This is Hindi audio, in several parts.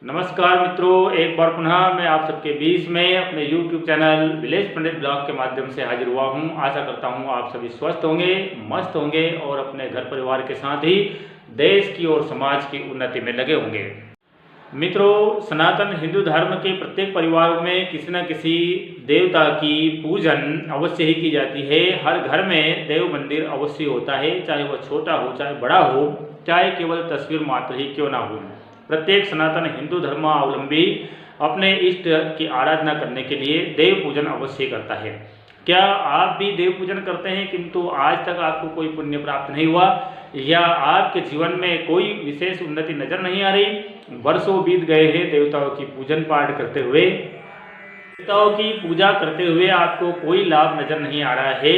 नमस्कार मित्रों, एक बार पुनः मैं आप सबके बीच में अपने YouTube चैनल विलेज पंडित ब्लॉग के माध्यम से हाजिर हुआ हूं। आशा करता हूं आप सभी स्वस्थ होंगे, मस्त होंगे और अपने घर परिवार के साथ ही देश की और समाज की उन्नति में लगे होंगे। मित्रों, सनातन हिंदू धर्म के प्रत्येक परिवार में किसी न किसी देवता की पूजन अवश्य ही की जाती है। हर घर में देव मंदिर अवश्य होता है, चाहे वह छोटा हो चाहे बड़ा हो, चाहे केवल तस्वीर मात्र ही क्यों ना हो। प्रत्येक सनातन हिंदू धर्मावलंबी अपने इष्ट की आराधना करने के लिए देव पूजन अवश्य करता है। क्या आप भी देव पूजन करते हैं किंतु आज तक आपको कोई पुण्य प्राप्त नहीं हुआ, या आपके जीवन में कोई विशेष उन्नति नजर नहीं आ रही? वर्षों बीत गए हैं देवताओं की पूजन पाठ करते हुए, देवताओं की पूजा करते हुए आपको कोई लाभ नजर नहीं आ रहा है,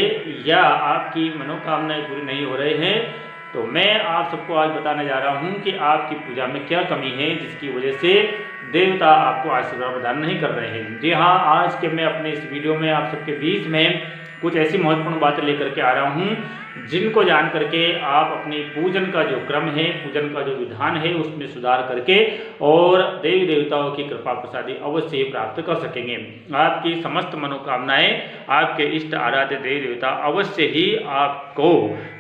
या आपकी मनोकामनाएं पूरी नहीं हो रहे हैं, तो मैं आप सबको आज बताने जा रहा हूं कि आपकी पूजा में क्या कमी है जिसकी वजह से देवता आपको आशीर्वाद प्रदान नहीं कर रहे हैं। जी हाँ, आज के मैं अपने इस वीडियो में आप सबके बीच में कुछ ऐसी महत्वपूर्ण बातें लेकर के आ रहा हूं जिनको जान करके आप अपनी पूजन का जो क्रम है, पूजन का जो विधान है, उसमें सुधार करके और देवी देवताओं की कृपा प्रसादी अवश्य ही प्राप्त कर सकेंगे। आपकी समस्त मनोकामनाएं आपके इष्ट आराध्य देवी देवता अवश्य ही आपको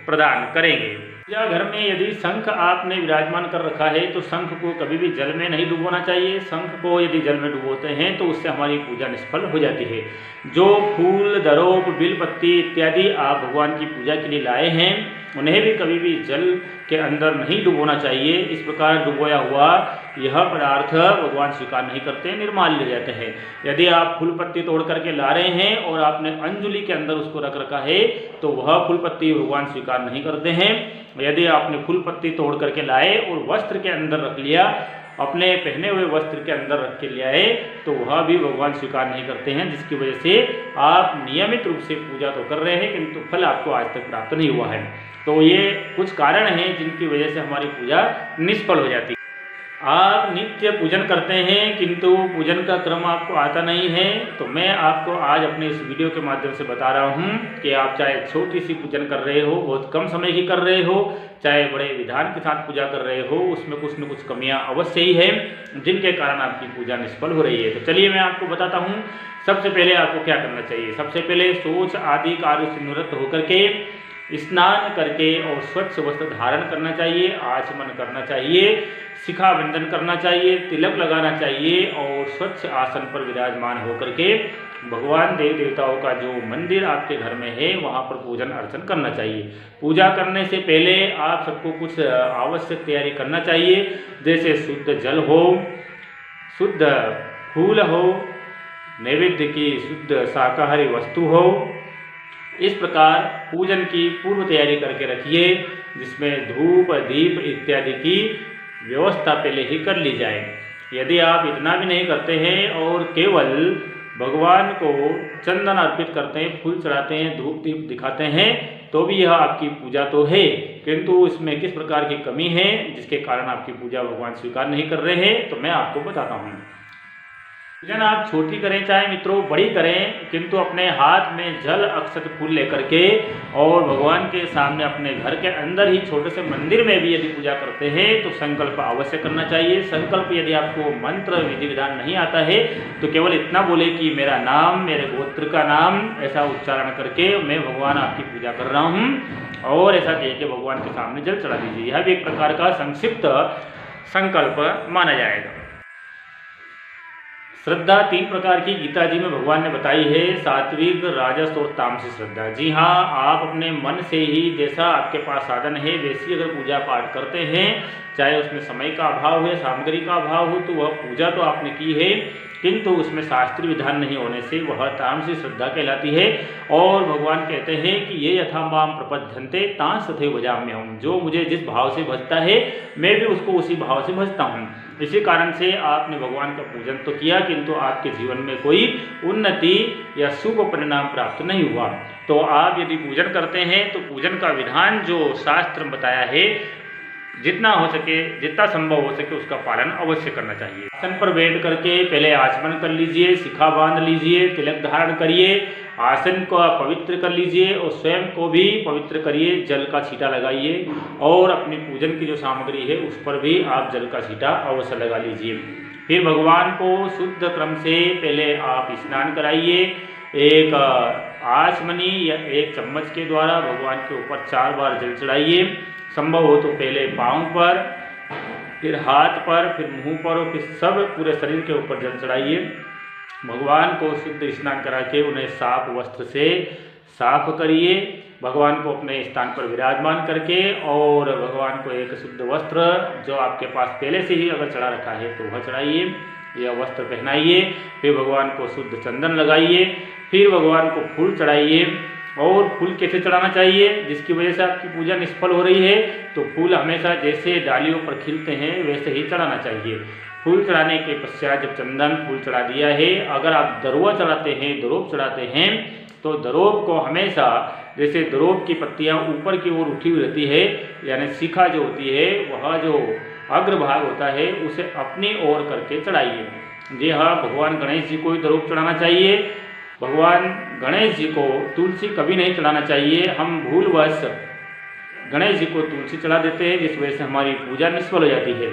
प्रदान करेंगे। पूजा घर में यदि शंख आपने विराजमान कर रखा है तो शंख को कभी भी जल में नहीं डुबोना चाहिए। शंख को यदि जल में डुबोते हैं तो उससे हमारी पूजा निष्फल हो जाती है। जो फूल, दरोप, बिलपत्ती इत्यादि आप भगवान की पूजा के लिए लाए हैं उन्हें भी कभी भी जल के अंदर नहीं डुबोना चाहिए। इस प्रकार डुबोया हुआ यह पदार्थ भगवान स्वीकार नहीं करते, निर्माल्य रहते हैं। यदि आप फूल पत्ती तोड़ करके ला रहे हैं और आपने अंजुली के अंदर उसको रख रखा है तो वह फूल पत्ती भगवान स्वीकार नहीं करते हैं। यदि आपने फूल पत्ती तोड़ करके लाए और वस्त्र के अंदर रख लिया, अपने पहने हुए वस्त्र के अंदर रख के ले आए, तो वह भी भगवान स्वीकार नहीं करते हैं, जिसकी वजह से आप नियमित रूप से पूजा तो कर रहे हैं किंतु फल आपको आज तक प्राप्त नहीं हुआ है। तो ये कुछ कारण हैं जिनकी वजह से हमारी पूजा निष्फल हो जाती है। आप नित्य पूजन करते हैं किंतु पूजन का क्रम आपको आता नहीं है, तो मैं आपको आज अपने इस वीडियो के माध्यम से बता रहा हूं कि आप चाहे छोटी सी पूजन कर रहे हो, बहुत कम समय की कर रहे हो, चाहे बड़े विधान के साथ पूजा कर रहे हो, उसमें कुछ न कुछ कमियां अवश्य ही है जिनके कारण आपकी पूजा निष्फल हो रही है। तो चलिए मैं आपको बताता हूँ सबसे पहले आपको क्या करना चाहिए। सबसे पहले शौच आदि कार्य से निवृत्त होकर के स्नान करके और स्वच्छ वस्त्र धारण करना चाहिए, आचमन करना चाहिए, शिखा बंधन करना चाहिए, तिलक लगाना चाहिए और स्वच्छ आसन पर विराजमान होकर के भगवान देव देवताओं का जो मंदिर आपके घर में है वहाँ पर पूजन अर्चन करना चाहिए। पूजा करने से पहले आप सबको कुछ आवश्यक तैयारी करना चाहिए, जैसे शुद्ध जल हो, शुद्ध फूल हो, नैवेद्य की शुद्ध शाकाहारी वस्तु हो। इस प्रकार पूजन की पूर्व तैयारी करके रखिए, जिसमें धूप, दीप इत्यादि की व्यवस्था पहले ही कर ली जाए। यदि आप इतना भी नहीं करते हैं और केवल भगवान को चंदन अर्पित करते हैं, फूल चढ़ाते हैं, धूप दीप दिखाते हैं, तो भी यह आपकी पूजा तो है, किंतु इसमें किस प्रकार की कमी है जिसके कारण आपकी पूजा भगवान स्वीकार नहीं कर रहे हैं, तो मैं आपको बताता हूँ। पूजन आप छोटी करें चाहे मित्रों बड़ी करें, किंतु अपने हाथ में जल अक्षत फूल लेकर के और भगवान के सामने अपने घर के अंदर ही छोटे से मंदिर में भी यदि पूजा करते हैं तो संकल्प अवश्य करना चाहिए। संकल्प यदि आपको मंत्र विधि विधान नहीं आता है तो केवल इतना बोले कि मेरा नाम, मेरे गोत्र का नाम, ऐसा उच्चारण करके मैं भगवान आपकी पूजा कर रहा हूँ, और ऐसा कह के भगवान के सामने जल चढ़ा दीजिए। यह भी एक प्रकार का संक्षिप्त संकल्प माना जाएगा। श्रद्धा 3 प्रकार की गीता जी में भगवान ने बताई है, सात्विक, राजस और तामसिक श्रद्धा। जी हाँ, आप अपने मन से ही जैसा आपके पास साधन है वैसी अगर पूजा पाठ करते हैं, चाहे उसमें समय का अभाव है, सामग्री का अभाव हो, तो वह पूजा तो आपने की है किंतु उसमें शास्त्रीय विधान नहीं होने से वह तामसिक श्रद्धा कहलाती है। और भगवान कहते हैं कि ये यथा माम प्रपद्यन्ते तांस तथैव भजाम्यहम्, जो मुझे जिस भाव से भजता है मैं भी उसको उसी भाव से भजता हूँ। इसी कारण से आपने भगवान का पूजन तो किया किंतु आपके जीवन में कोई उन्नति या शुभ परिणाम प्राप्त नहीं हुआ। तो आप यदि पूजन करते हैं तो पूजन का विधान जो शास्त्र में बताया है जितना हो सके, जितना संभव हो सके उसका पालन अवश्य करना चाहिए। आसन पर बैठ करके पहले आचमन कर लीजिए, शिखा बांध लीजिए, तिलक धारण करिए, आसन को पवित्र कर लीजिए और स्वयं को भी पवित्र करिए, जल का छींटा लगाइए और अपनी पूजन की जो सामग्री है उस पर भी आप जल का छींटा अवश्य लगा लीजिए। फिर भगवान को शुद्ध क्रम से पहले आप स्नान कराइए। एक आचमनी या एक चम्मच के द्वारा भगवान के ऊपर 4 बार जल चढ़ाइए। संभव हो तो पहले पाँव पर, फिर हाथ पर, फिर मुंह पर और फिर सब पूरे शरीर के ऊपर जल चढ़ाइए। भगवान को शुद्ध स्नान करा के उन्हें साफ वस्त्र से साफ करिए। भगवान को अपने स्थान पर विराजमान करके और भगवान को एक शुद्ध वस्त्र जो आपके पास पहले से ही अगर चढ़ा रखा है तो वह चढ़ाइए या वस्त्र पहनाइए। फिर भगवान को शुद्ध चंदन लगाइए। फिर भगवान को फूल चढ़ाइए। और फूल कैसे चढ़ाना चाहिए? जिसकी वजह से आपकी पूजा निष्फल हो रही है तो फूल हमेशा जैसे डालियों पर खिलते हैं वैसे ही चढ़ाना चाहिए। फूल चढ़ाने के पश्चात जब चंदन फूल चढ़ा दिया है, अगर आप दरुआ चढ़ाते हैं, दरोब चढ़ाते हैं तो दरोब को हमेशा जैसे दरोब की पत्तियां ऊपर की ओर उठी हुई रहती है, यानी शिखा जो होती है वह जो अग्रभाग होता है उसे अपनी ओर करके चढ़ाइए। जी हाँ, भगवान गणेश जी को ही दरोब चढ़ाना चाहिए। भगवान गणेश जी को तुलसी कभी नहीं चढ़ाना चाहिए। हम भूलवश गणेश जी को तुलसी चढ़ा देते हैं जिस वजह से हमारी पूजा निष्फल हो जाती है।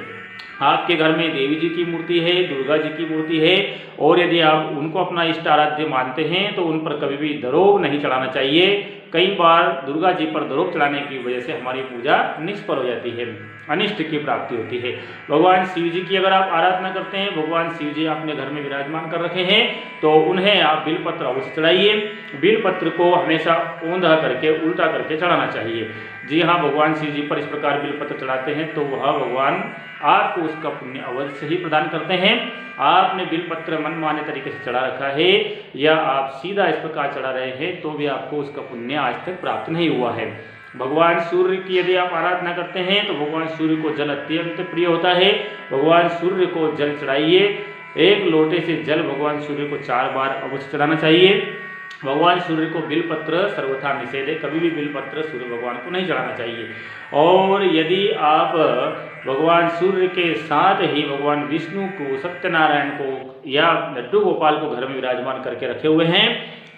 आपके घर में देवी जी की मूर्ति है, दुर्गा जी की मूर्ति है और यदि आप उनको अपना इष्ट आराध्य मानते हैं तो उन पर कभी भी दरोब नहीं चढ़ाना चाहिए। कई बार दुर्गा जी पर दरोब चढ़ाने की वजह से हमारी पूजा निष्फल हो जाती है, अनिष्ट की प्राप्ति होती है। भगवान शिव जी की अगर आप आराधना करते हैं, भगवान शिव जी अपने घर में विराजमान कर रखे हैं तो उन्हें आप बिलपत्र अवश्य चढ़ाइए। बिलपत्र को हमेशा औंधा करके उल्टा करके चढ़ाना चाहिए। जी हाँ, भगवान शिव जी पर इस प्रकार बिलपत्र चढ़ाते हैं तो वह भगवान आपको उसका पुण्य अवश्य ही प्रदान करते हैं। आपने बिलपत्र मनमाने तरीके से चढ़ा रखा है या आप सीधा इस प्रकार चढ़ा रहे हैं तो भी आपको उसका पुण्य आज तक प्राप्त नहीं हुआ है। भगवान सूर्य की यदि आप आराधना करते हैं तो भगवान सूर्य को जल अत्यंत प्रिय होता है। भगवान सूर्य को जल चढ़ाइए। एक लोटे से जल भगवान सूर्य को 4 बार अवश्य चढ़ाना चाहिए। भगवान सूर्य को बिलपत्र सर्वथा निषेध है, कभी भी बिलपत्र सूर्य भगवान को नहीं चढ़ाना चाहिए। और यदि आप भगवान सूर्य के साथ ही भगवान विष्णु को, सत्यनारायण को या लड्डू गोपाल को घर में विराजमान करके रखे हुए हैं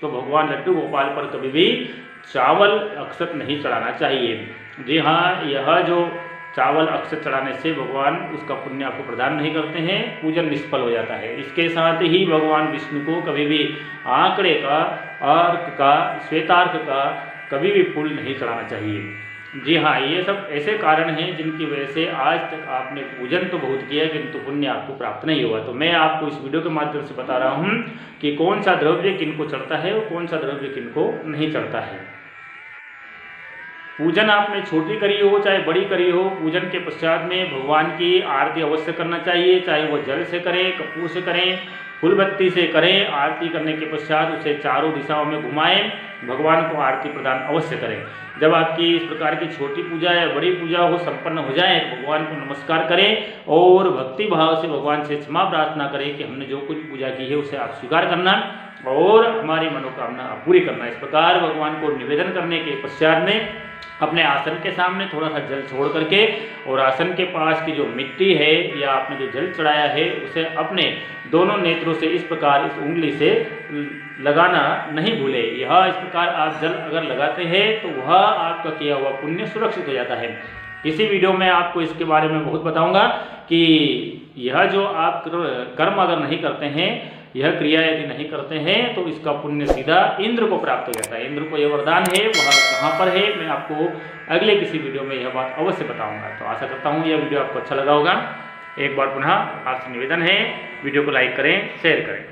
तो भगवान लड्डू गोपाल पर कभी भी चावल अक्षत नहीं चढ़ाना चाहिए। जी हाँ, यह जो चावल अक्षत चढ़ाने से भगवान उसका पुण्य आपको प्रदान नहीं करते हैं, पूजन निष्फल हो जाता है। इसके साथ ही भगवान विष्णु को कभी भी आंकड़े का, अर्क का, श्वेतार्क का कभी भी फूल नहीं चढ़ाना चाहिए। जी हाँ, ये सब ऐसे कारण हैं जिनकी वजह से आज तक आपने पूजन तो बहुत किया किंतु पुण्य आपको प्राप्त नहीं हुआ। तो मैं आपको इस वीडियो के माध्यम से बता रहा हूँ कि कौन सा द्रव्य किनको चढ़ता है और कौन सा द्रव्य किनको नहीं चढ़ता है। पूजन आपने छोटी करी हो चाहे बड़ी करी हो, पूजन के पश्चात में भगवान की आरती अवश्य करना चाहिए, चाहे वो जल से करें, कपूर से करें, फूलबत्ती से करें। आरती करने के पश्चात उसे चारों दिशाओं में घुमाएं, भगवान को आरती प्रदान अवश्य करें। जब आपकी इस प्रकार की छोटी पूजा या बड़ी पूजा हो संपन्न हो जाए तो भगवान को नमस्कार करें और भक्ति भाव से भगवान से क्षमा प्रार्थना करें कि हमने जो कुछ पूजा की है उसे आप स्वीकार करना और हमारी मनोकामना आप पूरी करना। इस प्रकार भगवान को निवेदन करने के पश्चात में अपने आसन के सामने थोड़ा सा जल छोड़ करके और आसन के पास की जो मिट्टी है या आपने जो जल चढ़ाया है उसे अपने दोनों नेत्रों से इस प्रकार इस उंगली से लगाना नहीं भूले। यह इस प्रकार आप जल अगर लगाते हैं तो वह आपका किया हुआ पुण्य सुरक्षित हो जाता है। इसी वीडियो में आपको इसके बारे में बहुत बताऊंगा कि यह जो आप कर्म अगर नहीं करते हैं, यह क्रिया यदि नहीं करते हैं तो इसका पुण्य सीधा इंद्र को प्राप्त हो जाता है। इंद्र को यह वरदान है, वह कहाँ पर है मैं आपको अगले किसी वीडियो में यह बात अवश्य बताऊंगा। तो आशा करता हूँ यह वीडियो आपको अच्छा लगा होगा। एक बार पुनः आपसे निवेदन है, वीडियो को लाइक करें, शेयर करें।